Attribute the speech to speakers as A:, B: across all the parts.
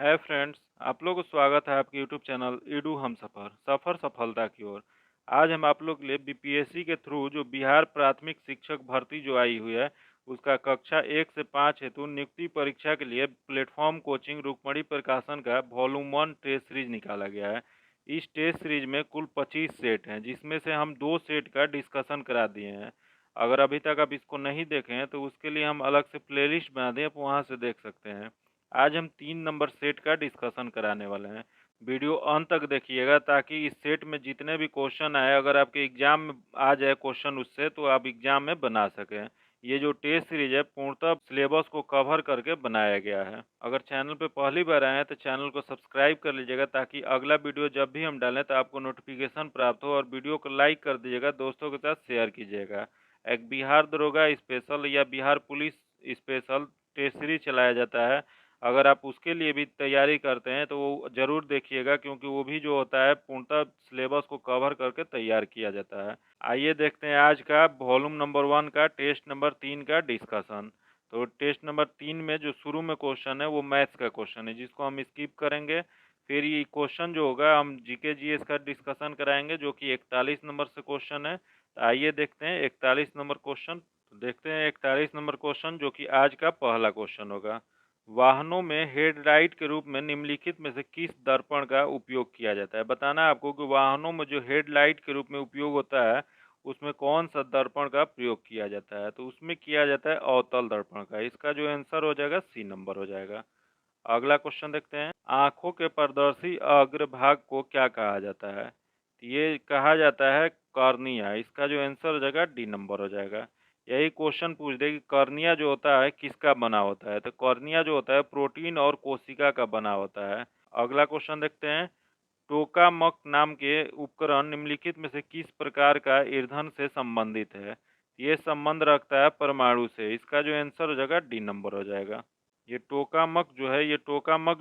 A: Hi friends, आप लोगों को स्वागत है आपके यूट्यूब चैनल ईडू हम सफ़र सफलता की ओर। आज हम आप लोग के लिए बीपीएससी के थ्रू जो बिहार प्राथमिक शिक्षक भर्ती जो आई हुई है उसका कक्षा 1 से 5 हेतु नियुक्ति परीक्षा के लिए प्लेटफॉर्म कोचिंग रुक्मणी प्रकाशन का वॉल्यूम 1 टेस्ट सीरीज निकाला गया है। इस टेस्ट सीरीज में कुल 25 सेट हैं, जिसमें से हम 2 सेट का डिस्कशन करा दिए हैं। अगर अभी तक आप इसको नहीं देखें हैं तो उसके लिए हम अलग से प्लेलिस्ट बना दें, आप वहाँ से देख सकते हैं। आज हम 3 नंबर सेट का डिस्कशन कराने वाले हैं। वीडियो अंत तक देखिएगा ताकि इस सेट में जितने भी क्वेश्चन आए, अगर आपके एग्जाम में आ जाए क्वेश्चन उससे, तो आप एग्जाम में बना सकें। ये जो टेस्ट सीरीज है पूर्णतः सिलेबस को कवर करके बनाया गया है। अगर चैनल पे पहली बार आए हैं तो चैनल को सब्सक्राइब कर लीजिएगा ताकि अगला वीडियो जब भी हम डालें तो आपको नोटिफिकेशन प्राप्त हो, और वीडियो को लाइक कर दीजिएगा, दोस्तों के साथ शेयर कीजिएगा। एक बिहार दरोगा स्पेशल या Bihar police special test series चलाया जाता है। अगर आप उसके लिए भी तैयारी करते हैं तो वो ज़रूर देखिएगा, क्योंकि वो भी जो होता है पूर्णतः सिलेबस को कवर करके तैयार किया जाता है। आइए देखते हैं आज का वॉल्यूम नंबर 1 का टेस्ट नंबर 3 का डिस्कशन। तो टेस्ट नंबर 3 में जो शुरू में क्वेश्चन है वो मैथ्स का क्वेश्चन है, जिसको हम स्किप करेंगे। फिर ये क्वेश्चन जो होगा हम जीके जीएस का डिस्कशन कराएंगे, जो कि 41 नंबर से क्वेश्चन है। तो आइए देखते हैं 41 नंबर क्वेश्चन। तो देखते हैं 41 नंबर क्वेश्चन, जो कि आज का पहला क्वेश्चन होगा। वाहनों में हेडलाइट के रूप में निम्नलिखित में से किस दर्पण का उपयोग किया जाता है। बताना है आपको कि वाहनों में जो हेडलाइट के रूप में उपयोग होता है उसमें कौन सा दर्पण का प्रयोग किया जाता है। तो उसमें किया जाता है अवतल दर्पण का। इसका जो आंसर हो जाएगा सी नंबर हो जाएगा। अगला क्वेश्चन देखते हैं, आंखों के पारदर्शी अग्रभाग को क्या कहा जाता है। तो ये कहा जाता है कॉर्निया। इसका जो आंसर हो जाएगा डी नंबर हो जाएगा। यही क्वेश्चन पूछ दे कि कॉर्निया जो होता है किसका बना होता है। तो कॉर्निया जो होता है प्रोटीन और कोशिका का बना होता है। अगला क्वेश्चन देखते हैं, टोकामक नाम के उपकरण निम्नलिखित में से किस प्रकार का ईंधन से संबंधित है। ये संबंध रखता है परमाणु से। इसका जो आंसर हो जाएगा डी नंबर हो जाएगा। ये टोकामक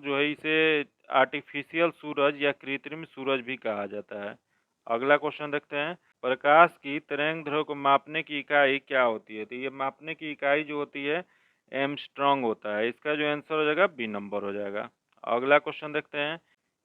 A: जो है इसे आर्टिफिशियल सूरज या कृत्रिम सूरज भी कहा जाता है। अगला क्वेश्चन देखते हैं, प्रकाश की तरंगदैर्घ्य को मापने की इकाई क्या होती है। तो ये मापने की इकाई जो होती है एमस्ट्रॉन्ग होता है। इसका जो आंसर हो जाएगा बी नंबर हो जाएगा। अगला क्वेश्चन देखते हैं,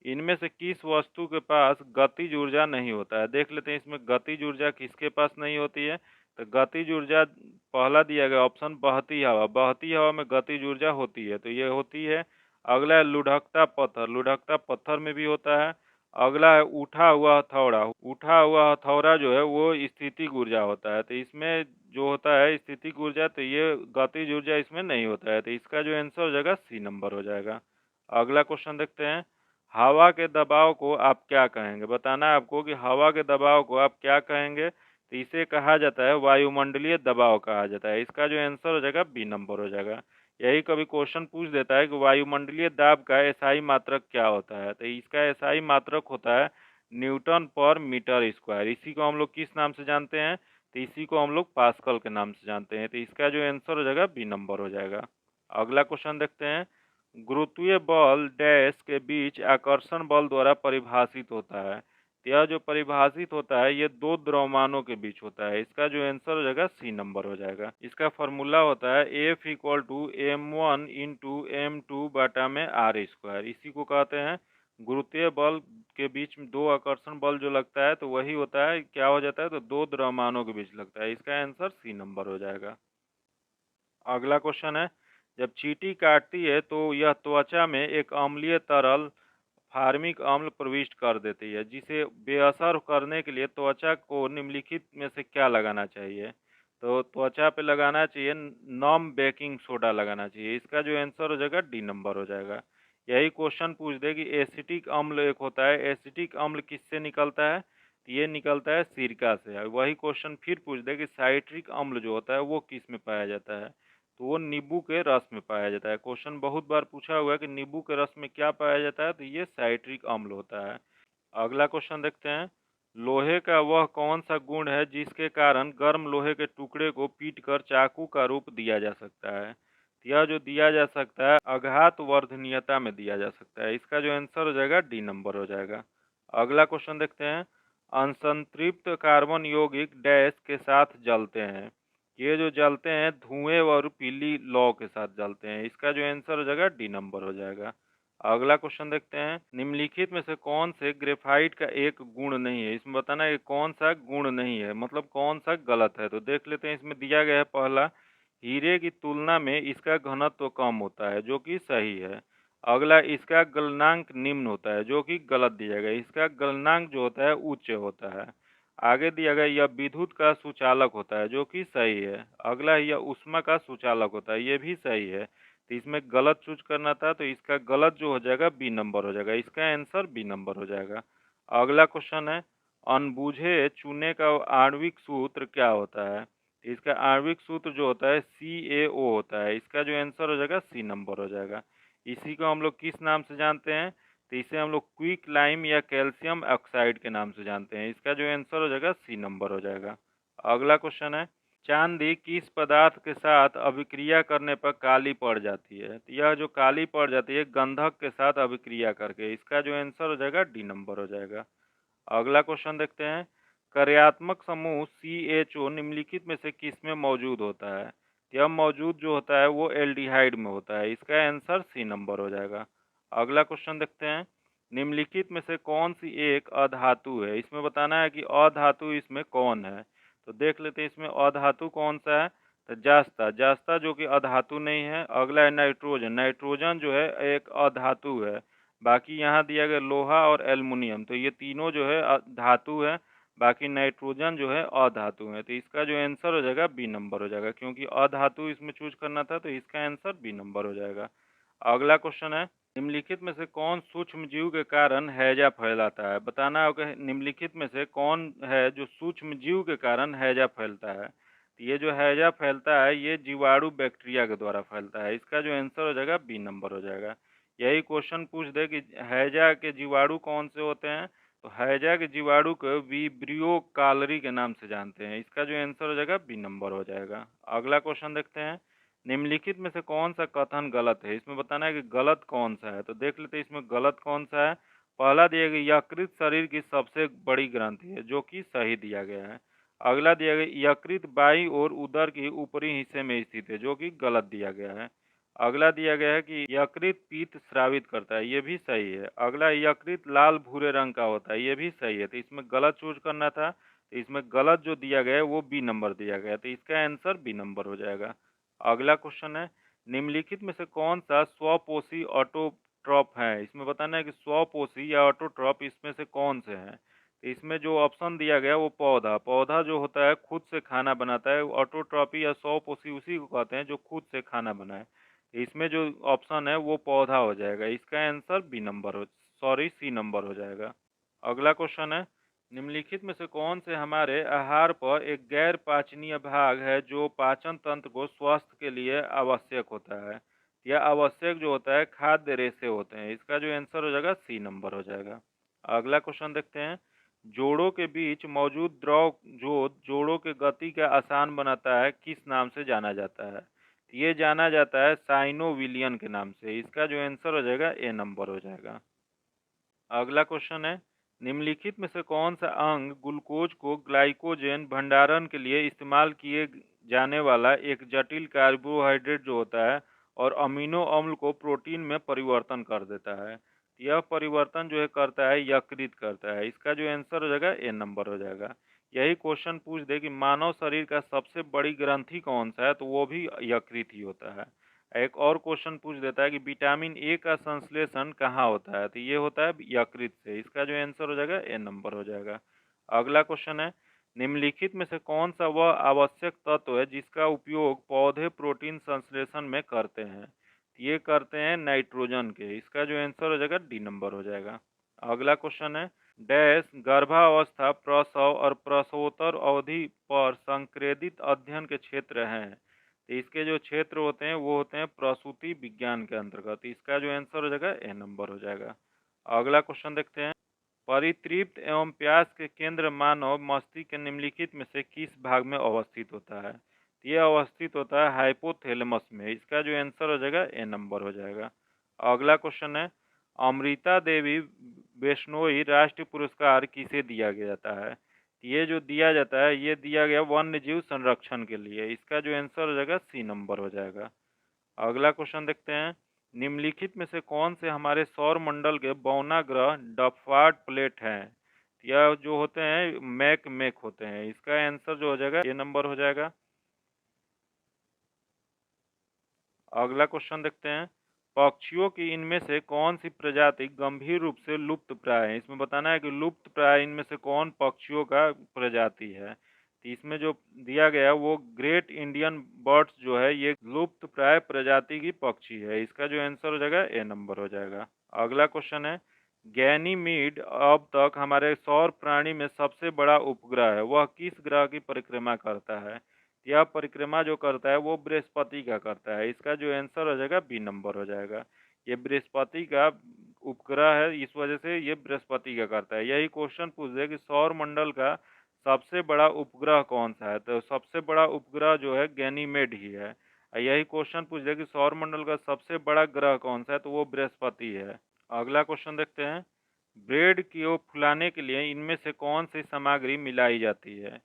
A: इनमें से किस वस्तु के पास गतिज ऊर्जा नहीं होता है। देख लेते हैं इसमें गतिज ऊर्जा किसके पास नहीं होती है। तो गतिज ऊर्जा पहला दिया गया ऑप्शन बहती हवा। बहती हवा में गतिज ऊर्जा होती है, तो ये होती है। अगला है लुढ़कता पत्थर। लुढ़कता पत्थर में भी होता है। अगला है उठा हुआ हथौड़ा। उठा हुआ हथौड़ा जो है वो स्थितिक ऊर्जा होता है। तो इसमें जो होता है स्थितिक ऊर्जा, तो ये गतिज ऊर्जा इसमें नहीं होता है। तो इसका जो आंसर हो जाएगा सी नंबर हो जाएगा। अगला क्वेश्चन देखते हैं, हवा के दबाव को आप क्या कहेंगे। बताना है आपको कि हवा के दबाव को आप क्या कहेंगे। तो इसे कहा जाता है वायुमंडलीय दबाव कहा जाता है। इसका जो आंसर हो जाएगा बी नंबर हो जाएगा। यही कभी क्वेश्चन पूछ देता है कि वायुमंडलीय दाब का एसआई मात्रक क्या होता है। तो इसका एसआई मात्रक होता है न्यूटन पर मीटर स्क्वायर। इसी को हम लोग किस नाम से जानते हैं। तो इसी को हम लोग पास्कल के नाम से जानते हैं। तो इसका जो आंसर हो जाएगा बी नंबर हो जाएगा। अगला क्वेश्चन देखते हैं, गुरुत्वीय बल डैश के बीच आकर्षण बल द्वारा परिभाषित होता है। तो यह जो परिभाषित होता है ये दो द्रव्यमानों के बीच होता है। इसका जो आंसर हो जाएगा सी नंबर हो जाएगा। इसका फॉर्मूला होता है F = m1 × m2 बटा में r स्क्वायर। इसी को कहते हैं गुरुत्वीय बल के बीच में दो आकर्षण बल जो लगता है तो वही होता है, क्या हो जाता है, तो दो द्रव्यमानों के बीच लगता है। इसका आंसर सी नंबर हो जाएगा। अगला क्वेश्चन है, जब चींटी काटती है तो यह त्वचा में एक अम्लीय तरल फार्मिक अम्ल प्रविष्ट कर देती है, जिसे बेअसर करने के लिए त्वचा को निम्नलिखित में से क्या लगाना चाहिए। तो त्वचा पे लगाना चाहिए नॉम बेकिंग सोडा लगाना चाहिए। इसका जो आंसर हो जाएगा डी नंबर हो जाएगा। यही क्वेश्चन पूछ दे कि एसिटिक अम्ल एक होता है, एसिटिक अम्ल किससे निकलता है। तो ये निकलता है सिरका से। वही क्वेश्चन फिर पूछ दे कि साइट्रिक अम्ल जो होता है वो किस में पाया जाता है। तो वो नींबू के रस में पाया जाता है। क्वेश्चन बहुत बार पूछा हुआ है कि नींबू के रस में क्या पाया जाता है। तो ये साइट्रिक अम्ल होता है। अगला क्वेश्चन देखते हैं, लोहे का वह कौन सा गुण है जिसके कारण गर्म लोहे के टुकड़े को पीटकर चाकू का रूप दिया जा सकता है। तो यह जो दिया जा सकता है आघात वर्धनीयता में दिया जा सकता है। इसका जो आंसर हो जाएगा डी नंबर हो जाएगा। अगला क्वेश्चन देखते हैं, असंतृप्त कार्बन यौगिक डैश के साथ जलते हैं। ये जो जलते हैं धुएं और पीली लौ के साथ जलते हैं। इसका जो आंसर हो जाएगा डी नंबर हो जाएगा। अगला क्वेश्चन देखते हैं, निम्नलिखित में से कौन से ग्रेफाइट का एक गुण नहीं है। इसमें बताना है कि कौन सा गुण नहीं है, मतलब कौन सा गलत है। तो देख लेते हैं, इसमें दिया गया है पहला, हीरे की तुलना में इसका घनत्व कम होता है, जो कि सही है। अगला, इसका गलनांक निम्न होता है, जो कि गलत दिया गया है। इसका गलनांक जो होता है उच्च होता है। आगे दिया गया, यह विद्युत का सुचालक होता है, जो कि सही है। अगला, यह ऊष्मा का सुचालक होता है, ये भी सही है। तो इसमें गलत चूज करना था, तो इसका गलत जो हो जाएगा बी नंबर हो जाएगा। इसका आंसर बी नंबर हो जाएगा। अगला क्वेश्चन है, अनबुझे चूने का आणविक सूत्र क्या होता है। इसका आणविक सूत्र जो होता है CaO होता है। इसका जो आंसर हो जाएगा सी नंबर हो जाएगा। इसी को हम लोग किस नाम से जानते हैं, तो इसे हम लोग क्विक लाइम या कैल्शियम ऑक्साइड के नाम से जानते हैं। इसका जो आंसर हो जाएगा सी नंबर हो जाएगा। अगला क्वेश्चन है, चांदी किस पदार्थ के साथ अभिक्रिया करने पर काली पड़ जाती है। तो यह जो काली पड़ जाती है गंधक के साथ अभिक्रिया करके। इसका जो आंसर हो जाएगा डी नंबर हो जाएगा। अगला क्वेश्चन देखते हैं, कार्यात्मक समूह CHO निम्नलिखित में से किस में मौजूद होता है। यह मौजूद जो होता है वो एल्डिहाइड में होता है। इसका आंसर सी नंबर हो जाएगा। अगला क्वेश्चन देखते हैं, निम्नलिखित में से कौन सी एक अधातु है। इसमें बताना है कि अधातु इसमें कौन है। तो देख लेते हैं, इसमें अधातु कौन सा है, तो जास्ता। जास्ता जो कि अधातु नहीं है। अगला है नाइट्रोजन। नाइट्रोजन जो है एक अधातु है। बाकी यहाँ दिया गया लोहा और एल्युमिनियम, तो ये तीनों जो है धातु है। बाकी नाइट्रोजन जो है अधातु है। तो इसका जो आंसर हो जाएगा बी नंबर हो जाएगा, क्योंकि अधातु इसमें चूज करना था, तो इसका आंसर बी नंबर हो जाएगा। अगला क्वेश्चन है, निम्नलिखित में से कौन सूक्ष्म जीव के कारण हैजा फैलाता है। बताना होगा निम्नलिखित में से कौन है जो सूक्ष्म जीव के कारण हैजा फैलता है। तो ये जो हैजा फैलता है ये जीवाणु बैक्टीरिया के द्वारा फैलता है। इसका जो आंसर हो जाएगा बी नंबर हो जाएगा। यही क्वेश्चन पूछ दे कि हैजा के जीवाणु कौन से होते हैं, तो हैजा के जीवाणु को विब्रियो कालरी के नाम से जानते हैं। इसका जो आंसर हो जाएगा बी नंबर हो जाएगा। अगला क्वेश्चन देखते हैं, निम्नलिखित में से कौन सा कथन गलत है। इसमें बताना है कि गलत कौन सा है। तो देख लेते हैं इसमें गलत कौन सा है। पहला दिया गया, यकृत शरीर की सबसे बड़ी ग्रंथि है, जो कि सही दिया गया है। अगला दिया गया, यकृत बाईं ओर उदर के ऊपरी हिस्से में स्थित है, जो कि गलत दिया गया है। अगला दिया गया है कि यकृत पीत स्रावित करता है, ये भी सही है। अगला, यकृत लाल भूरे रंग का होता है, ये भी सही है। तो इसमें गलत चूज करना था, तो इसमें गलत जो दिया गया है वो बी नंबर दिया गया है। तो इसका आंसर बी नंबर हो जाएगा। अगला क्वेश्चन है, निम्नलिखित में से कौन सा स्वपोषी ऑटोट्रॉप है। इसमें बताना है कि स्वपोषी या ऑटोट्रॉप इसमें से कौन से हैं। तो इसमें जो ऑप्शन दिया गया वो पौधा। पौधा जो होता है खुद से खाना बनाता है। ऑटोट्रॉपी या स्वपोषी उसी को कहते हैं जो खुद से खाना बनाए। इसमें जो ऑप्शन है वो पौधा हो जाएगा। इसका आंसर बी नंबर हो सॉरी सी नंबर हो जाएगा। अगला क्वेश्चन है, निम्नलिखित में से कौन से हमारे आहार पर एक गैर पाचनीय भाग है जो पाचन तंत्र को स्वास्थ्य के लिए आवश्यक होता है। यह आवश्यक जो होता है खाद्य रेशे होते हैं। इसका जो आंसर हो जाएगा सी नंबर हो जाएगा। अगला क्वेश्चन देखते हैं, जोड़ों के बीच मौजूद द्रव जो जोड़ों के गति का आसान बनाता है किस नाम से जाना जाता है। ये जाना जाता है साइनोविलियन के नाम से। इसका जो आंसर हो जाएगा ए नंबर हो जाएगा। अगला क्वेश्चन है, निम्नलिखित में से कौन सा अंग ग्लूकोज को ग्लाइकोजन भंडारण के लिए इस्तेमाल किए जाने वाला एक जटिल कार्बोहाइड्रेट जो होता है और अमीनो अम्ल को प्रोटीन में परिवर्तन कर देता है। यह परिवर्तन जो है करता है यकृत करता है। इसका जो आंसर हो जाएगा ए नंबर हो जाएगा। यही क्वेश्चन पूछ दे कि मानव शरीर का सबसे बड़ी ग्रंथि कौन सा है, तो वो भी यकृत ही होता है। एक और क्वेश्चन पूछ देता है कि विटामिन ए का संश्लेषण कहाँ होता है, तो ये होता है यकृत से। इसका जो आंसर हो जाएगा ए नंबर हो जाएगा। अगला क्वेश्चन है, निम्नलिखित में से कौन सा वह आवश्यक तत्व है जिसका उपयोग पौधे प्रोटीन संश्लेषण में करते हैं। ये करते हैं नाइट्रोजन के। इसका जो आंसर हो जाएगा डी नंबर हो जाएगा। अगला क्वेश्चन है, डैश गर्भावस्था, प्रसव और प्रसवोत्तर अवधि पर संक्रेदित अध्ययन के क्षेत्र हैं। तो इसके जो क्षेत्र होते हैं वो होते हैं प्रसूति विज्ञान के अंतर्गत। इसका जो आंसर हो जाएगा ए नंबर हो जाएगा। अगला क्वेश्चन देखते हैं, परितृप्त एवं प्यास के केंद्र मानव मस्तिष्क के निम्नलिखित में से किस भाग में अवस्थित होता है। तो यह अवस्थित होता है हाइपोथैलेमस में। इसका जो आंसर हो जाएगा ए नंबर हो जाएगा। अगला क्वेश्चन है, अमृता देवी बिश्नोई राष्ट्रीय पुरस्कार किसे दिया गया जाता है। ये जो दिया जाता है ये दिया गया वन्य जीव संरक्षण के लिए। इसका जो आंसर हो जाएगा सी नंबर हो जाएगा। अगला क्वेश्चन देखते हैं, निम्नलिखित में से कौन से हमारे सौर मंडल के बौना ग्रह डफार्ड प्लेट हैं? यह जो होते हैं मैक होते हैं। इसका आंसर जो हो जाएगा ए नंबर हो जाएगा। अगला क्वेश्चन देखते हैं, पक्षियों की इनमें से कौन सी प्रजाति गंभीर रूप से लुप्त प्राय है? इसमें बताना है कि लुप्त प्राय इनमें से कौन पक्षियों का प्रजाति है। तो इसमें जो दिया गया है वो ग्रेट इंडियन बर्ड्स जो है ये लुप्त प्राय प्रजाति की पक्षी है। इसका जो आंसर हो जाएगा ए नंबर हो जाएगा। अगला क्वेश्चन है, गैनीमीड अब तक हमारे सौर प्राणी में सबसे बड़ा उपग्रह है, वह किस ग्रह की परिक्रमा करता है? यह परिक्रमा जो करता है वो बृहस्पति का करता है। इसका जो आंसर हो जाएगा बी नंबर हो जाएगा। ये बृहस्पति का उपग्रह है, इस वजह से ये बृहस्पति का करता है। यही क्वेश्चन पूछ दे कि सौर मंडल का सबसे बड़ा उपग्रह कौन सा है, तो सबसे बड़ा उपग्रह जो है गैनीमेड ही है। यही क्वेश्चन पूछ दे कि सौर मंडल का सबसे बड़ा ग्रह कौन सा है, तो वो बृहस्पति है। अगला क्वेश्चन देखते हैं, ब्रेड को फुलाने के लिए इनमें से कौन सी सामग्री मिलाई जाती है?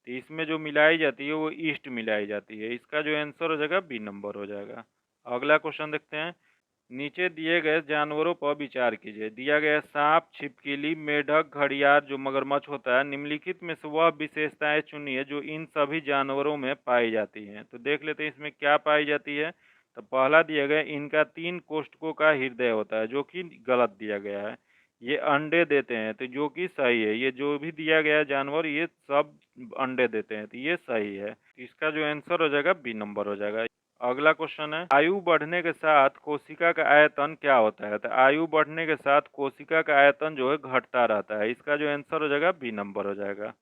A: तो इसमें जो मिलाई जाती है वो ईस्ट मिलाई जाती है। इसका जो आंसर हो जाएगा बी नंबर हो जाएगा। अगला क्वेश्चन देखते हैं, नीचे दिए गए जानवरों पर विचार कीजिए। दिया गया सांप, छिपकली, मेढक, घड़ियाल जो मगरमच्छ होता है, निम्नलिखित में से वह विशेषताएं चुनिए जो इन सभी जानवरों में पाई जाती हैं। तो देख लेते हैं इसमें क्या पाई जाती है। तो पहला दिया गया, इनका 3 कोष्ठकों का हृदय होता है, जो कि गलत दिया गया है। ये अंडे देते हैं, तो जो कि सही है। ये जो भी दिया गया है जानवर ये सब अंडे देते हैं, तो ये सही है। इसका जो आंसर हो जाएगा बी नंबर हो जाएगा। अगला क्वेश्चन है, आयु बढ़ने के साथ कोशिका का आयतन क्या होता है? तो आयु बढ़ने के साथ कोशिका का आयतन जो है घटता रहता है। इसका जो आंसर हो जाएगा बी नंबर हो जाएगा।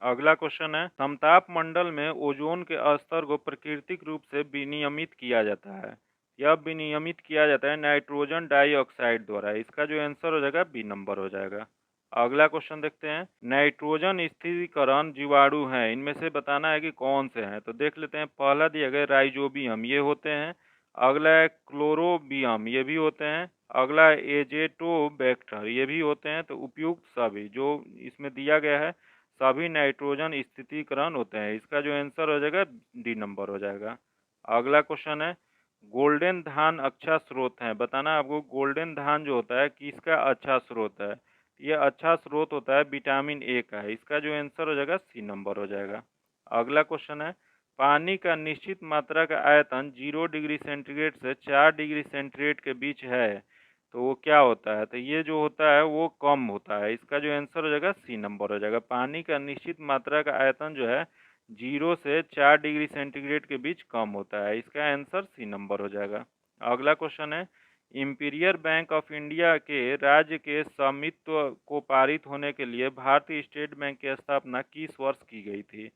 A: अगला क्वेश्चन है, समताप मंडल में ओजोन के स्तर को प्राकृतिक रूप से विनियमित किया जाता है। यह विनियमित किया जाता है नाइट्रोजन डाइऑक्साइड द्वारा। इसका जो आंसर हो जाएगा बी नंबर हो जाएगा। अगला क्वेश्चन देखते हैं, नाइट्रोजन स्थिरीकरण जीवाणु हैं, इनमें से बताना है कि कौन से हैं। तो देख लेते हैं, पहला दिया गया राइजोबियम, ये होते हैं। अगला है क्लोरोबियम, ये भी होते हैं। अगला एजेटोबैक्टर, ये भी होते हैं। तो उपयुक्त सभी जो इसमें दिया गया है सभी नाइट्रोजन स्थिरीकरण होते हैं। इसका जो आंसर हो जाएगा डी नंबर हो जाएगा। अगला क्वेश्चन है, गोल्डन धान अच्छा स्रोत है। बताना आपको गोल्डन धान जो होता है किसका अच्छा स्रोत है? ये अच्छा स्रोत होता है विटामिन ए का। इसका जो आंसर हो जाएगा सी नंबर हो जाएगा। अगला क्वेश्चन है, पानी का निश्चित मात्रा का आयतन 0 डिग्री सेंटीग्रेड से 4 डिग्री सेंटीग्रेड के बीच है, तो वो क्या होता है? तो ये जो होता है वो कम होता है। इसका जो आंसर हो जाएगा सी नंबर हो जाएगा। पानी का निश्चित मात्रा का आयतन जो है 0 से 4 डिग्री सेंटीग्रेड के बीच कम होता है। इसका आंसर सी नंबर हो जाएगा। अगला क्वेश्चन है, इंपीरियल बैंक ऑफ इंडिया के राज्य के स्वामित्व को पारित होने के लिए भारतीय स्टेट बैंक की स्थापना किस वर्ष की गई थी?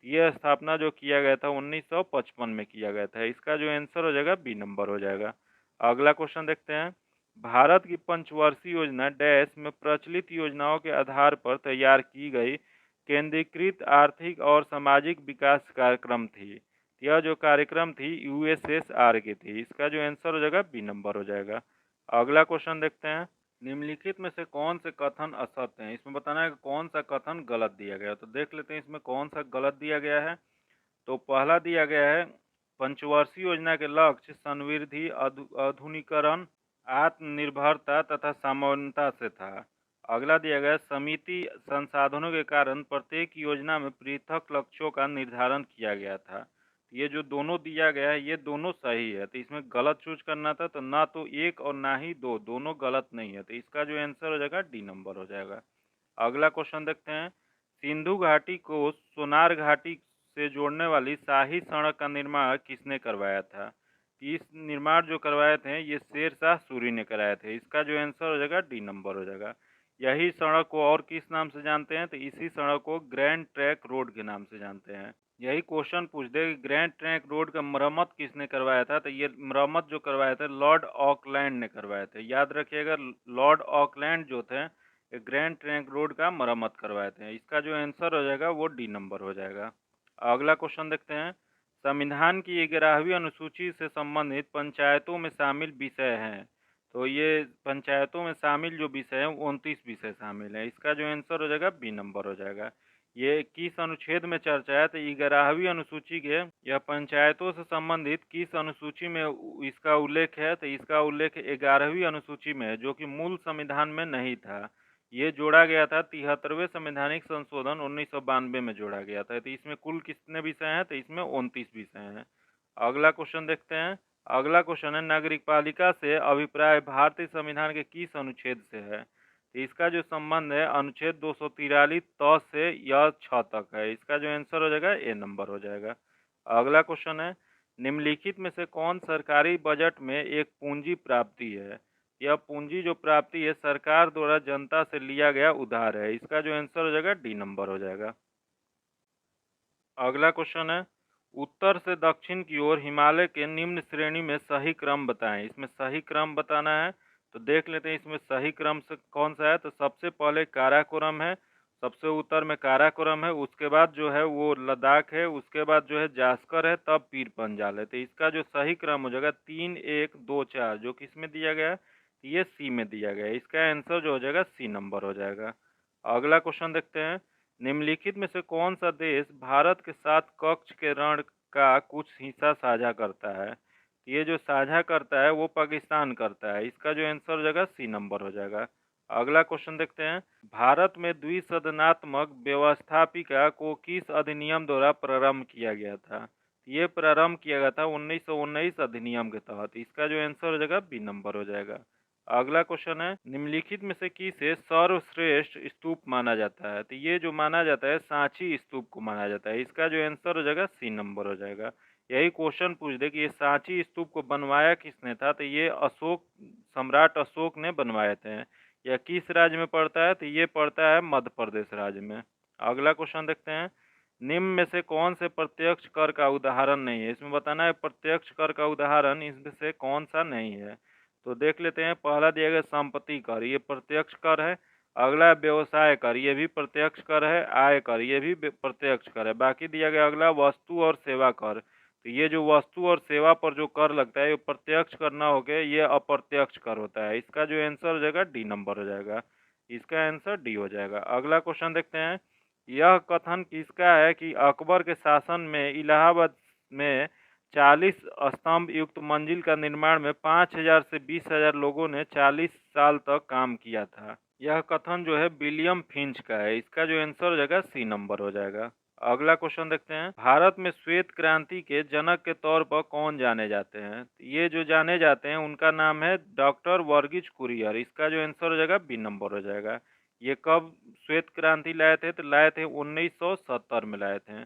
A: यह स्थापना जो किया गया था 1955 में किया गया था। इसका जो आंसर हो जाएगा बी नंबर हो जाएगा। अगला क्वेश्चन देखते हैं, भारत की पंचवर्षीय योजना डैश में प्रचलित योजनाओं के आधार पर तैयार की गई केंद्रीकृत आर्थिक और सामाजिक विकास कार्यक्रम थी। यह जो कार्यक्रम थी यूएसएसआर की थी। इसका जो आंसर हो जाएगा बी नंबर हो जाएगा। अगला क्वेश्चन देखते हैं, निम्नलिखित में से कौन से कथन असत्य हैं? इसमें बताना है कि कौन सा कथन गलत दिया गया है। तो देख लेते हैं इसमें कौन सा गलत दिया गया है। तो पहला दिया गया है, पंचवर्षीय योजना के लक्ष्य संवृद्धि, आधुनिकीकरण, आत्मनिर्भरता तथा समानता से था। अगला दिया गया, समिति संसाधनों के कारण प्रत्येक योजना में पृथक लक्ष्यों का निर्धारण किया गया था। ये जो दोनों दिया गया है ये दोनों सही है, तो इसमें गलत चूज करना था। तो ना तो एक और ना ही दो, दोनों गलत नहीं है। तो इसका जो आंसर हो जाएगा डी नंबर हो जाएगा। अगला क्वेश्चन देखते हैं, सिंधु घाटी को सोनार घाटी से जोड़ने वाली शाही सड़क का निर्माण किसने करवाया था? इस निर्माण जो करवाए थे ये शेरशाह सूरी ने कराए थे। इसका जो आंसर हो जाएगा डी नंबर हो जाएगा। यही सड़क को और किस नाम से जानते हैं? तो इसी सड़क को ग्रैंड ट्रैंक रोड के नाम से जानते हैं। यही क्वेश्चन पूछ दे कि ग्रैंड ट्रैंक रोड का मरम्मत किसने करवाया था? तो ये मरम्मत जो करवाए थे लॉर्ड ऑकलैंड ने करवाए थे। याद रखिएगा, लॉर्ड ऑकलैंड जो थे ग्रैंड ट्रैंक रोड का मरम्मत करवाए थे। इसका जो आंसर हो जाएगा वो डी नंबर हो जाएगा। अगला क्वेश्चन देखते हैं, संविधान की 11वीं अनुसूची से संबंधित पंचायतों में शामिल विषय हैं। तो ये पंचायतों में शामिल जो विषय हैं 29 विषय शामिल है। इसका जो आंसर हो जाएगा बी नंबर हो जाएगा। ये किस अनुच्छेद में चर्चा है? तो 11वीं अनुसूची के यह पंचायतों से संबंधित किस अनुसूची में इसका उल्लेख है? तो इसका उल्लेख 11वीं अनुसूची में है, जो कि मूल संविधान में नहीं था। ये जोड़ा गया था 73वें संवैधानिक संशोधन 1992 में जोड़ा गया था। तो इसमें कुल कितने विषय हैं? तो इसमें 29 विषय हैं। अगला क्वेश्चन देखते हैं। अगला क्वेश्चन है, नागरिक पालिका से अभिप्राय भारतीय संविधान के किस अनुच्छेद से है? तो इसका जो संबंध है अनुच्छेद 243 त से या 6 तक है। इसका जो आंसर हो जाएगा ए नंबर हो जाएगा। अगला क्वेश्चन है, निम्नलिखित में से कौन सरकारी बजट में एक पूंजी प्राप्ति है? यह पूंजी जो प्राप्ति है सरकार द्वारा जनता से लिया गया उधार है। इसका जो आंसर हो जाएगा डी नंबर हो जाएगा। अगला क्वेश्चन है, उत्तर से दक्षिण की ओर हिमालय के निम्न श्रेणी में सही क्रम बताएं। इसमें सही क्रम बताना है, तो देख लेते हैं इसमें सही क्रम से कौन सा है। तो सबसे पहले काराकोरम है, सबसे उत्तर में काराकोरम है, उसके बाद जो है वो लद्दाख है, उसके बाद जो है जास्कर है, तब पीर पंजाल है। तो इसका जो सही क्रम हो जाएगा 3 1 2 4, जो किस में दिया गया है? ये सी में दिया गया है। इसका आंसर जो हो जाएगा सी नंबर हो जाएगा। अगला क्वेश्चन देखते हैं, निम्नलिखित में से कौन सा देश भारत के साथ कच्छ के रण का कुछ हिस्सा साझा करता है? ये जो साझा करता है वो पाकिस्तान करता है। इसका जो आंसर हो जाएगा सी नंबर हो जाएगा। अगला क्वेश्चन देखते हैं, भारत में द्विसदनात्मक व्यवस्थापिका को किस अधिनियम द्वारा प्रारंभ किया गया था? ये प्रारंभ किया गया था 1919 अधिनियम के तहत। इसका जो आंसर हो जाएगा बी नंबर हो जाएगा। अगला क्वेश्चन है, निम्नलिखित में से किसे सर्वश्रेष्ठ स्तूप माना जाता है? तो ये जो माना जाता है सांची स्तूप को माना जाता है। इसका जो आंसर हो जाएगा सी नंबर हो जाएगा। यही क्वेश्चन पूछ दे कि ये सांची स्तूप को बनवाया किसने था? तो ये अशोक, सम्राट अशोक ने बनवाए थे। यह किस राज्य में पड़ता है? तो ये पड़ता है मध्य प्रदेश राज्य में। अगला क्वेश्चन देखते हैं, निम्न में से कौन से प्रत्यक्ष कर का उदाहरण नहीं है? इसमें बताना है प्रत्यक्ष कर का उदाहरण इसमें से कौन सा नहीं है। तो देख लेते हैं, पहला दिया गया संपत्ति कर, ये प्रत्यक्ष कर है। अगला व्यवसाय कर, ये भी प्रत्यक्ष कर है। आय कर, ये भी प्रत्यक्ष कर है। बाकी दिया गया अगला वस्तु और सेवा कर। तो ये जो वस्तु और सेवा पर जो कर लगता है ये प्रत्यक्ष कर ना होके ये अप्रत्यक्ष कर होता है। इसका जो आंसर हो जाएगा डी नंबर हो जाएगा। इसका आंसर डी हो जाएगा। अगला क्वेश्चन देखते हैं, यह कथन किसका है कि अकबर के शासन में इलाहाबाद में 40 स्तंभ युक्त मंजिल का निर्माण में 5000 से 20,000 लोगों ने 40 साल तक काम किया था? यह कथन जो है विलियम फिंच का है। इसका जो आंसर हो जाएगा सी नंबर हो जाएगा। अगला क्वेश्चन देखते हैं, भारत में श्वेत क्रांति के जनक के तौर पर कौन जाने जाते हैं? ये जो जाने जाते हैं उनका नाम है डॉक्टर वर्गीज कुरियन। इसका जो आंसर हो जाएगा बी नंबर हो जाएगा। ये कब श्वेत क्रांति लाए थे? तो लाए थे 1970 में लाए थे।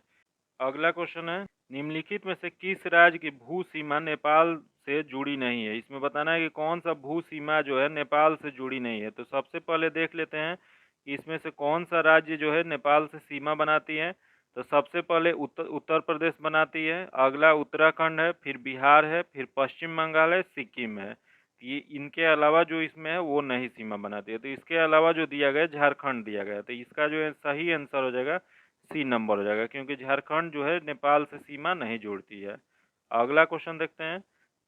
A: अगला क्वेश्चन है, निम्नलिखित में से किस राज्य की भू सीमा नेपाल से जुड़ी नहीं है? इसमें बताना है कि कौन सा भू सीमा जो है नेपाल से जुड़ी नहीं है। तो सबसे पहले देख लेते हैं कि इसमें से कौन सा राज्य जो है नेपाल से सीमा बनाती है। तो सबसे पहले उत्तर प्रदेश बनाती है, अगला उत्तराखंड है, फिर बिहार है, फिर पश्चिम बंगाल है, सिक्किम है। ये इनके अलावा जो इसमें है वो नहीं सीमा बनाती है। तो इसके अलावा जो दिया गया झारखंड दिया गया। तो इसका जो है सही आंसर हो जाएगा सी नंबर हो जाएगा, क्योंकि झारखंड जो है नेपाल से सीमा नहीं जोड़ती है। अगला क्वेश्चन देखते हैं,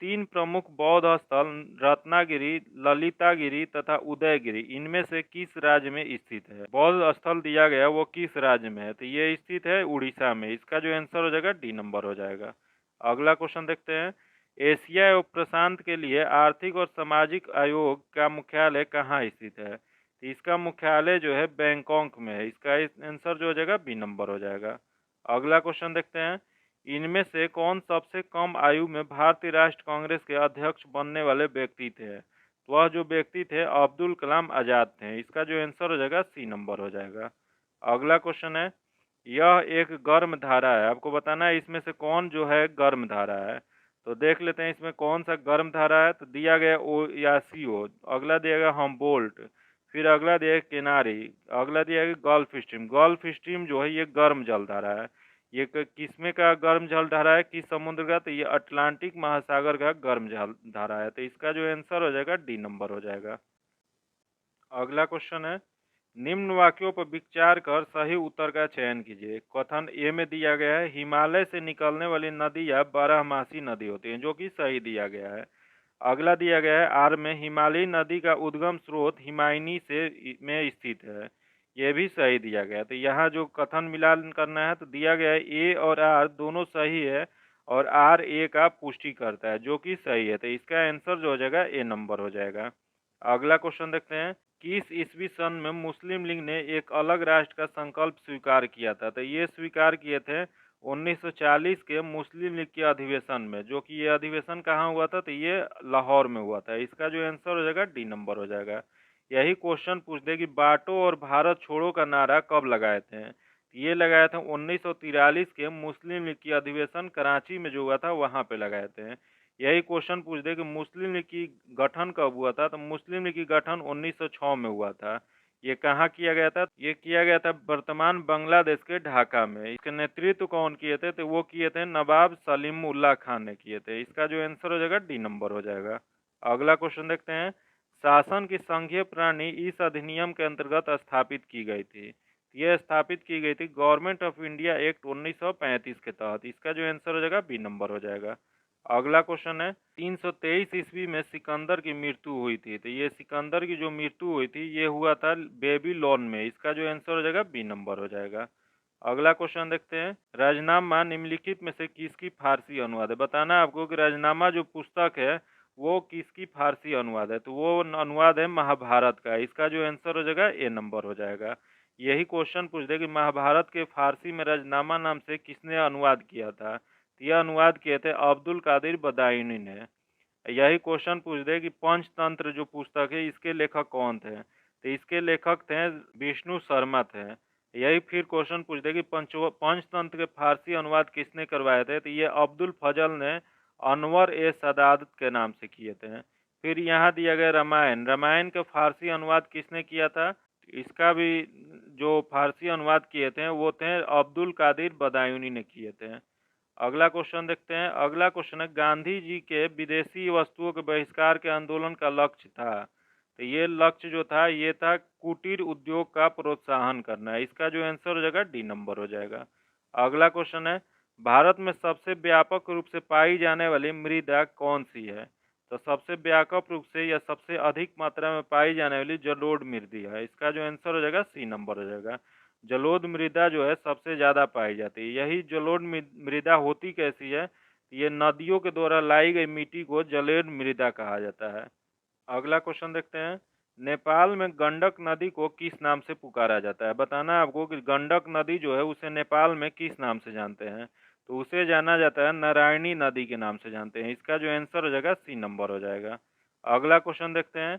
A: तीन प्रमुख बौद्ध स्थल रत्नागिरी, ललितागिरी तथा उदयगिरी इनमें से किस राज्य में स्थित है? बौद्ध स्थल दिया गया वो किस राज्य में है? तो ये स्थित है उड़ीसा में। इसका जो आंसर हो जाएगा डी नंबर हो जाएगा। अगला क्वेश्चन देखते हैं, एशिया एवं प्रशांत के लिए आर्थिक और सामाजिक आयोग का मुख्यालय कहाँ स्थित है? इसका मुख्यालय जो है बैंकॉक में है। इसका आंसर जो हो जाएगा बी नंबर हो जाएगा। अगला क्वेश्चन देखते हैं, इनमें से कौन सबसे कम आयु में भारतीय राष्ट्र कांग्रेस के अध्यक्ष बनने वाले व्यक्ति थे? तो वह जो व्यक्ति थे अब्दुल कलाम आजाद थे। इसका जो आंसर हो जाएगा सी नंबर हो जाएगा। अगला क्वेश्चन है, यह एक गर्म धारा है। आपको बताना है इसमें से कौन जो है गर्म धारा है। तो देख लेते हैं इसमें कौन सा गर्म धारा है। तो दिया गया ओ या सी ओ, अगला दिया गया हमबोल्ट, फिर अगला दिया गया केनारी, अगला दिया गया गल्फ स्ट्रीम। गल्फ स्ट्रीम जो है ये गर्म जल धारा है। ये किसमें का गर्म जल धारा है, किस समुद्र का? तो ये अटलांटिक महासागर का गर्म जल धारा है। तो इसका जो आंसर हो जाएगा डी नंबर हो जाएगा। अगला क्वेश्चन है, निम्न वाक्यों पर विचार कर सही उत्तर का चयन कीजिए। कथन ए में दिया गया है, हिमालय से निकलने वाली नदियां बारहमासी नदी होती हैं, जो कि सही दिया गया है। अगला दिया गया है आर में, हिमालयी नदी का उद्गम स्रोत हिमायनी से में स्थित है। ये भी सही दिया गया है। तो यहाँ जो कथन मिलान करना है तो दिया गया है ए और आर दोनों सही है और आर ए का पुष्टि करता है जो कि सही है। तो इसका आंसर जो हो जाएगा ए नंबर हो जाएगा। अगला क्वेश्चन देखते हैं, किस ईस्वी सन में मुस्लिम लीग ने एक अलग राष्ट्र का संकल्प स्वीकार किया था? तो ये स्वीकार किए थे 1940 के मुस्लिम लीग के अधिवेशन में, जो कि ये अधिवेशन कहाँ हुआ था? तो ये लाहौर में हुआ था। इसका जो आंसर हो जाएगा डी नंबर हो जाएगा। यही क्वेश्चन पूछ दे कि बांटो और भारत छोड़ो का नारा कब लगाए थे? ये लगाए थे 1943 के मुस्लिम लीग की अधिवेशन कराची में जो हुआ था वहां पे लगाए थे। यही क्वेश्चन पूछ दे कि मुस्लिम लीग की गठन कब हुआ था? तो मुस्लिम लीग की गठन 1906 में हुआ था। ये कहाँ किया गया था? ये किया गया था वर्तमान बांग्लादेश के ढाका में। इसके नेतृत्व कौन किए थे? तो वो किए थे नवाब सलीमुल्लाह खान ने किए थे। इसका जो आंसर हो जाएगा डी नंबर हो जाएगा। अगला क्वेश्चन देखते हैं, शासन की संघीय प्रणाली इस अधिनियम के अंतर्गत स्थापित की गई थी? यह स्थापित की गई थी गवर्नमेंट ऑफ इंडिया एक्ट 1935 के तहत। इसका जो आंसर हो जाएगा बी नंबर हो जाएगा। अगला क्वेश्चन है, 323 ईस्वी में सिकंदर की मृत्यु हुई थी। तो ये सिकंदर की जो मृत्यु हुई थी ये हुआ था बेबीलोन में। इसका जो आंसर हो जाएगा बी नंबर हो जाएगा। अगला क्वेश्चन देखते हैं, राजनामा निम्नलिखित में से किसकी फारसी अनुवाद है? बताना है आपको कि राजनामा जो पुस्तक है वो किसकी फारसी अनुवाद है? तो वो अनुवाद है महाभारत का। इसका जो आंसर हो जाएगा ए नंबर हो जाएगा। यही क्वेश्चन पूछ दे कि महाभारत के फारसी में राजनामा नाम से किसने अनुवाद किया था? तो यह अनुवाद किए थे अब्दुल कादिर बदायूनी ने। यही क्वेश्चन पूछ दे कि पंचतंत्र जो पुस्तक है इसके लेखक कौन थे? तो इसके लेखक थे विष्णु शर्मा थे। यही फिर क्वेश्चन पूछ दे कि पंचतंत्र के फारसी अनुवाद किसने करवाए थे? तो ये अब्दुल फजल ने अनवर ए सदात के नाम से किए थे। फिर यहाँ दिया गया रामायण, रामायण का फारसी अनुवाद किसने किया था? इसका भी जो फारसी अनुवाद किए थे वो थे अब्दुल कादिर बदायूनी ने किए थे। अगला क्वेश्चन देखते हैं। अगला क्वेश्चन है, गांधी जी के विदेशी वस्तुओं के बहिष्कार के आंदोलन का लक्ष्य था? तो ये लक्ष्य जो था ये था कुटीर उद्योग का प्रोत्साहन करना। इसका जो आंसर हो जाएगा डी नंबर हो जाएगा। अगला क्वेश्चन है, भारत में सबसे व्यापक रूप से पाई जाने वाली मृदा कौन सी है? तो सबसे व्यापक रूप से या सबसे अधिक मात्रा में पाई जाने वाली जलोढ़ मृदा है। इसका जो आंसर हो जाएगा सी नंबर हो जाएगा। जलोढ़ मृदा जो है सबसे ज़्यादा पाई जाती है। यही जलोढ़ मृदा होती कैसी है? ये नदियों के द्वारा लाई गई मिट्टी को जलोढ़ मृदा कहा जाता है। अगला क्वेश्चन देखते हैं, नेपाल में गंडक नदी को किस नाम से पुकारा जाता है? बताना है आपको कि गंडक नदी जो है उसे नेपाल में किस नाम से जानते हैं? तो उसे जाना जाता है नारायणी नदी के नाम से जानते हैं। इसका जो आंसर हो जाएगा सी नंबर हो जाएगा। अगला क्वेश्चन देखते हैं,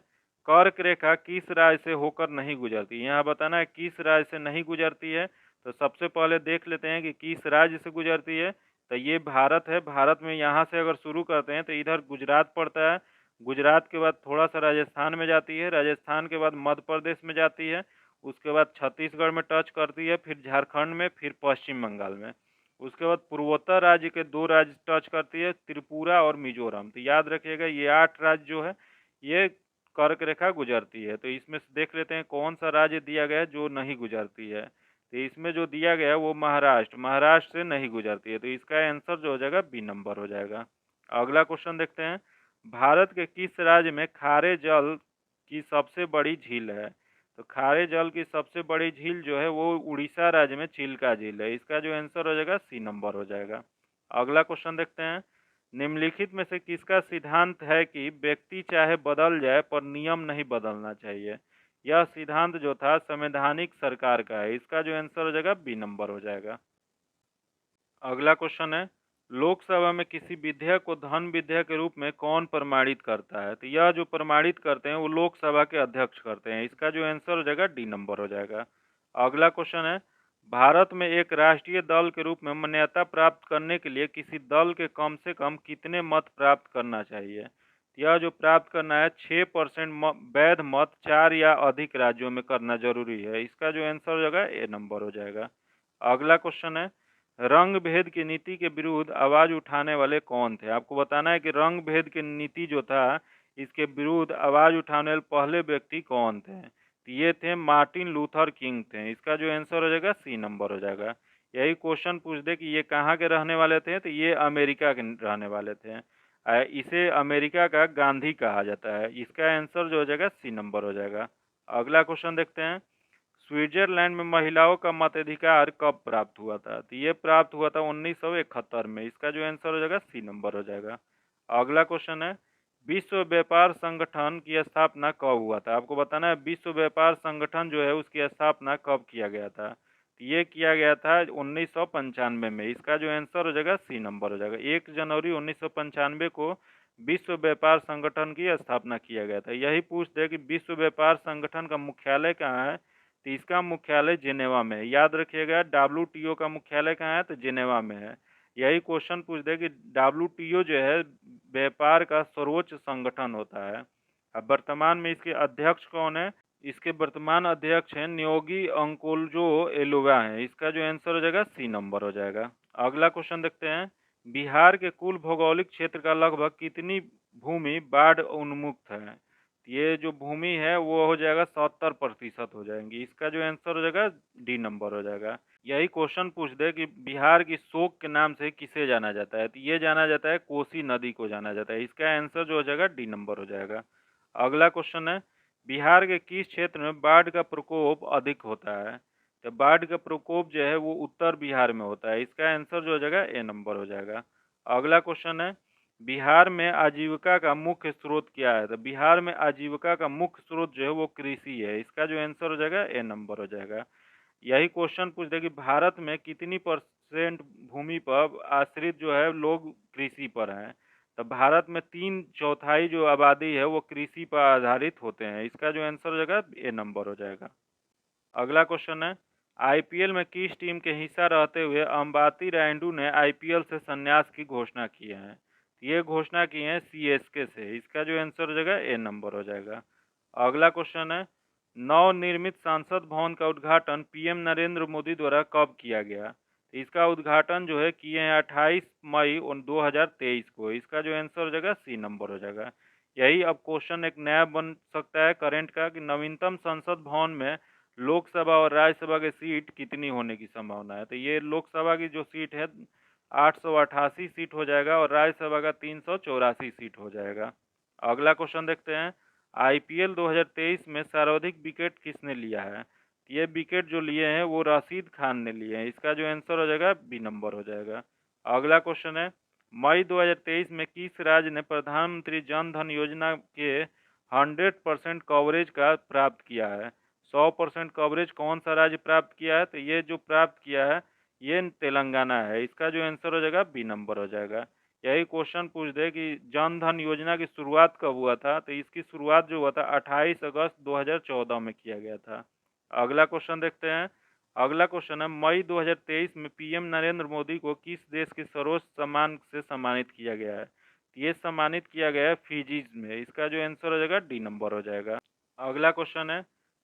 A: कर्क रेखा किस राज्य से होकर नहीं गुजरती? यहाँ बताना है किस राज्य से नहीं गुजरती है। तो सबसे पहले देख लेते हैं कि किस राज्य से गुजरती है। तो ये भारत है। भारत में यहाँ से अगर शुरू करते हैं तो इधर गुजरात पड़ता है। गुजरात के बाद थोड़ा सा राजस्थान में जाती है। राजस्थान के बाद मध्य प्रदेश में जाती है। उसके बाद छत्तीसगढ़ में टच करती है, फिर झारखंड में, फिर पश्चिम बंगाल में। उसके बाद पूर्वोत्तर राज्य के 2 राज्य टच करती है, त्रिपुरा और मिजोरम। तो याद रखिएगा ये 8 राज्य जो है ये कर्क रेखा गुजरती है। तो इसमें से देख लेते हैं कौन सा राज्य दिया गया है जो नहीं गुजरती है। तो इसमें जो दिया गया है वो महाराष्ट्र, महाराष्ट्र से नहीं गुजरती है। तो इसका आंसर जो हो जाएगा बी नंबर हो जाएगा। अगला क्वेश्चन देखते हैं, भारत के किस राज्य में खारे जल की सबसे बड़ी झील है? तो खारे जल की सबसे बड़ी झील जो है वो उड़ीसा राज्य में चिल्का झील है। इसका जो आंसर हो जाएगा सी नंबर हो जाएगा। अगला क्वेश्चन देखते हैं, निम्नलिखित में से किसका सिद्धांत है कि व्यक्ति चाहे बदल जाए पर नियम नहीं बदलना चाहिए? यह सिद्धांत जो था संवैधानिक सरकार का है। इसका जो आंसर हो जाएगा बी नंबर हो जाएगा। अगला क्वेश्चन है, लोकसभा में किसी विधेयक को धन विधेयक के रूप में कौन प्रमाणित करता है? तो यह जो प्रमाणित करते हैं वो लोकसभा के अध्यक्ष करते हैं। इसका जो आंसर हो जाएगा डी नंबर हो जाएगा। अगला क्वेश्चन है, भारत में एक राष्ट्रीय दल के रूप में मान्यता प्राप्त करने के लिए किसी दल के कम से कम कितने मत प्राप्त करना चाहिए? यह जो प्राप्त करना है 6% वैध मत 4 या अधिक राज्यों में करना जरूरी है। इसका जो आंसर हो जाएगा ए नंबर हो जाएगा। अगला क्वेश्चन है, रंग भेद की नीति के विरुद्ध आवाज उठाने वाले कौन थे? आपको बताना है कि रंग भेद की नीति जो था इसके विरुद्ध आवाज उठाने वाले पहले व्यक्ति कौन थे? तो ये थे मार्टिन लूथर किंग थे। इसका जो आंसर हो जाएगा सी नंबर हो जाएगा। यही क्वेश्चन पूछ दे कि ये कहाँ के रहने वाले थे? तो ये अमेरिका के रहने वाले थे। इसे अमेरिका का गांधी कहा जाता है। इसका आंसर जो हो जाएगा सी नंबर हो जाएगा। अगला क्वेश्चन देखते हैं, स्विट्जरलैंड में महिलाओं का मताधिकार कब प्राप्त हुआ था? तो ये प्राप्त हुआ था 1971 में। इसका जो आंसर हो जाएगा सी नंबर हो जाएगा। अगला क्वेश्चन है, विश्व व्यापार संगठन की स्थापना कब हुआ था? आपको बताना है विश्व व्यापार संगठन जो है उसकी स्थापना कब किया गया था। तो ये किया गया था 1995 में। इसका जो आंसर हो जाएगा सी नंबर हो जाएगा। 1 जनवरी 1995 को विश्व व्यापार संगठन की स्थापना किया गया था। यही पूछ दे कि विश्व व्यापार संगठन का मुख्यालय कहाँ है, तो इसका मुख्यालय जिनेवा में है। याद रखिएगा, WTO का मुख्यालय कहाँ है, तो जिनेवा में है। यही क्वेश्चन पूछ दे कि WTO जो है व्यापार का सर्वोच्च संगठन होता है। अब वर्तमान में इसके अध्यक्ष कौन है? इसके वर्तमान अध्यक्ष हैं नियोगी अंकोलजो एलुवा हैं। इसका जो आंसर हो जाएगा सी नंबर हो जाएगा। अगला क्वेश्चन देखते हैं, बिहार के कुल भौगोलिक क्षेत्र का लगभग कितनी भूमि बाढ़ उन्मुक्त है? ये जो भूमि है वो हो जाएगा 70% हो जाएंगी। इसका जो आंसर हो जाएगा डी नंबर हो जाएगा। यही क्वेश्चन पूछ दे कि बिहार की शोक के नाम से किसे जाना जाता है, तो ये जाना जाता है कोसी नदी को जाना जाता है। इसका आंसर जो हो जाएगा डी नंबर हो जाएगा। अगला क्वेश्चन है, बिहार के किस क्षेत्र में बाढ़ का प्रकोप अधिक होता है? तो बाढ़ का प्रकोप जो है वो उत्तर बिहार में होता है। इसका आंसर जो हो जाएगा ए नंबर हो जाएगा। अगला क्वेश्चन है, बिहार में आजीविका का मुख्य स्रोत क्या है? तो बिहार में आजीविका का मुख्य स्रोत जो है वो कृषि है। इसका जो आंसर हो जाएगा ए नंबर हो जाएगा। यही क्वेश्चन पूछ दे कि भारत में कितनी % भूमि पर आश्रित जो है लोग कृषि पर हैं? तो भारत में 3/4 जो आबादी है वो कृषि पर आधारित होते हैं। इसका जो आंसर हो जाएगा ए नंबर हो जाएगा। अगला क्वेश्चन है, IPL में किस टीम के हिस्सा रहते हुए अंबाती रायडू ने IPL से संन्यास की घोषणा की है? ये घोषणा की है CSK से। इसका जो आंसर हो जाएगा ए नंबर हो जाएगा। अगला क्वेश्चन है, नवनिर्मित संसद भवन का उद्घाटन PM नरेंद्र मोदी द्वारा कब किया गया? इसका उद्घाटन जो है किए हैं 28 मई 2023 को। इसका जो आंसर हो जाएगा सी नंबर हो जाएगा। यही अब क्वेश्चन एक नया बन सकता है करंट का कि नवीनतम संसद भवन में लोकसभा और राज्यसभा की सीट कितनी होने की संभावना है? तो ये लोकसभा की जो सीट है 888 सीट हो जाएगा और राज्यसभा का 384 सीट हो जाएगा। अगला क्वेश्चन देखते हैं, IPL 2023 में सर्वाधिक विकेट किसने लिया है? ये विकेट जो लिए हैं वो राशिद खान ने लिए हैं। इसका जो आंसर हो जाएगा बी नंबर हो जाएगा। अगला क्वेश्चन है, मई 2023 में किस राज्य ने प्रधानमंत्री जन धन योजना के 100% कवरेज का प्राप्त किया है? 100% कवरेज कौन सा राज्य प्राप्त किया है? तो ये जो प्राप्त किया है ये तेलंगाना है। इसका जो आंसर हो जाएगा बी नंबर हो जाएगा। यही क्वेश्चन पूछ दे कि जन धन योजना की शुरुआत कब हुआ था? तो इसकी शुरुआत जो हुआ था 28 अगस्त 2014 में किया गया था। अगला क्वेश्चन देखते हैं। अगला क्वेश्चन है, मई 2023 में PM नरेंद्र मोदी को किस देश के सर्वोच्च सम्मान से सम्मानित किया गया है? ये सम्मानित किया गया है फिजी में। इसका जो आंसर हो जाएगा डी नंबर हो जाएगा। अगला क्वेश्चन है,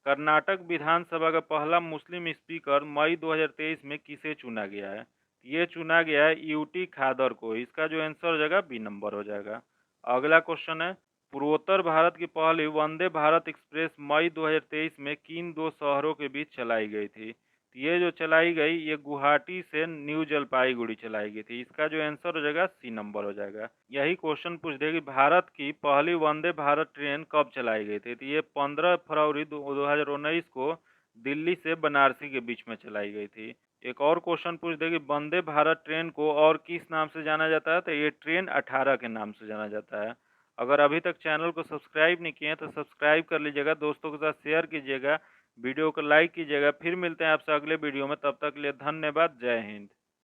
A: कर्नाटक विधानसभा का पहला मुस्लिम स्पीकर मई 2023 में किसे चुना गया है? ये चुना गया है UT खादर को। इसका जो आंसर हो जाएगा बी नंबर हो जाएगा। अगला क्वेश्चन है, पूर्वोत्तर भारत की पहली वंदे भारत एक्सप्रेस मई 2023 में किन 2 शहरों के बीच चलाई गई थी? ये जो चलाई गई ये गुवाहाटी से न्यू जलपाईगुड़ी चलाई गई थी। इसका जो आंसर हो जाएगा सी नंबर हो जाएगा। यही क्वेश्चन पूछ दे कि भारत की पहली वंदे भारत ट्रेन कब चलाई गई थी? तो ये 15 फरवरी 2019 को दिल्ली से बनारसी के बीच में चलाई गई थी। एक और क्वेश्चन पूछ दे कि वंदे भारत ट्रेन को और किस नाम से जाना जाता है? तो ये ट्रेन 18 के नाम से जाना जाता है। अगर अभी तक चैनल को सब्सक्राइब नहीं किए हैं तो सब्सक्राइब कर लीजिएगा, दोस्तों के साथ शेयर कीजिएगा, वीडियो को लाइक कीजिएगा। फिर मिलते हैं आपसे अगले वीडियो में, तब तक के लिए धन्यवाद। जय हिंद।